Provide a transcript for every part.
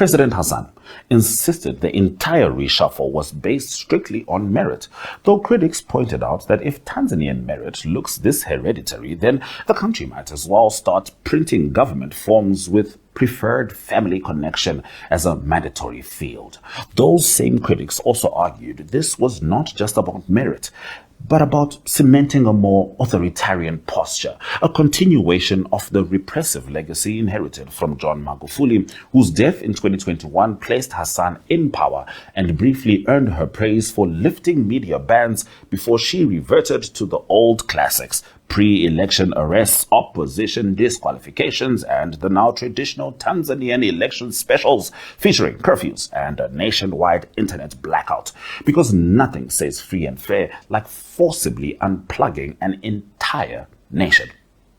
President Hassan insisted the entire reshuffle was based strictly on merit, though critics pointed out that if Tanzanian merit looks this hereditary, then the country might as well start printing government forms with preferred family connection as a mandatory field. Those same critics also argued this was not just about merit, but about cementing a more authoritarian posture, a continuation of the repressive legacy inherited from John Magufuli, whose death in 2021 placed Hassan in power and briefly earned her praise for lifting media bans before she reverted to the old classics: pre-election arrests, opposition disqualifications, and the now traditional Tanzanian election specials featuring curfews and a nationwide internet blackout. Because nothing says free and fair like forcibly unplugging an entire nation.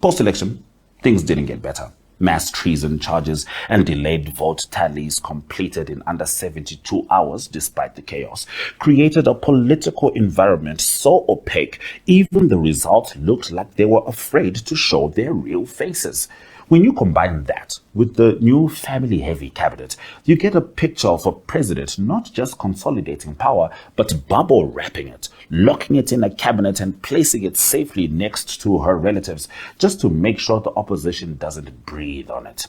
Post-election, things didn't get better. Mass treason charges and delayed vote tallies completed in under 72 hours despite the chaos created a political environment so opaque even the results looked like they were afraid to show their real faces. When you combine that with the new family-heavy cabinet, you get a picture of a president not just consolidating power, but bubble wrapping it, locking it in a cabinet and placing it safely next to her relatives, just to make sure the opposition doesn't breathe on it.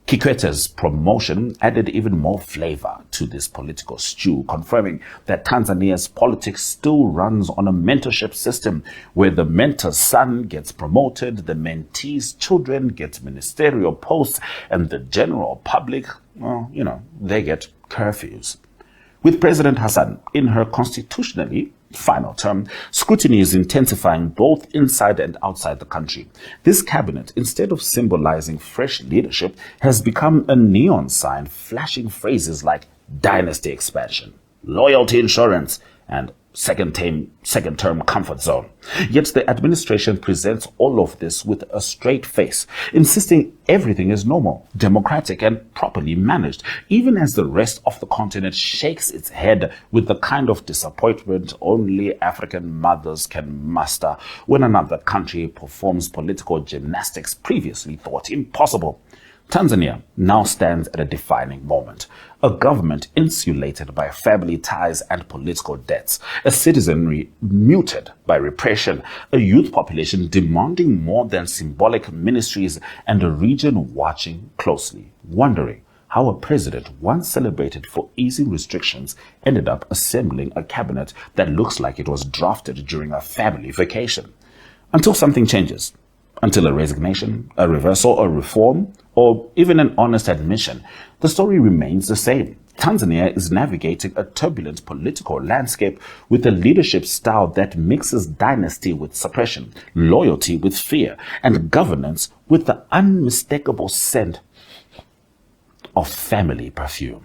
Kikwete's promotion added even more flavor to this political stew, confirming that Tanzania's politics still runs on a mentorship system where the mentor's son gets promoted, the mentee's children get ministerial posts, and the general public, they get curfews. With President Hassan in her constitutionally final term, scrutiny is intensifying both inside and outside the country. This cabinet, instead of symbolizing fresh leadership, has become a neon sign flashing phrases like dynasty expansion, loyalty insurance, and second term comfort zone. Yet the administration presents all of this with a straight face, insisting everything is normal, democratic, and properly managed, even as the rest of the continent shakes its head with the kind of disappointment only African mothers can muster when another country performs political gymnastics previously thought impossible. Tanzania now stands at a defining moment. A government insulated by family ties and political debts, a citizenry muted by repression, a youth population demanding more than symbolic ministries, and a region watching closely, wondering how a president once celebrated for easing restrictions ended up assembling a cabinet that looks like it was drafted during a family vacation. Until something changes. Until a resignation, a reversal, a reform, or even an honest admission, the story remains the same. Tanzania is navigating a turbulent political landscape with a leadership style that mixes dynasty with suppression, loyalty with fear, and governance with the unmistakable scent of family perfume.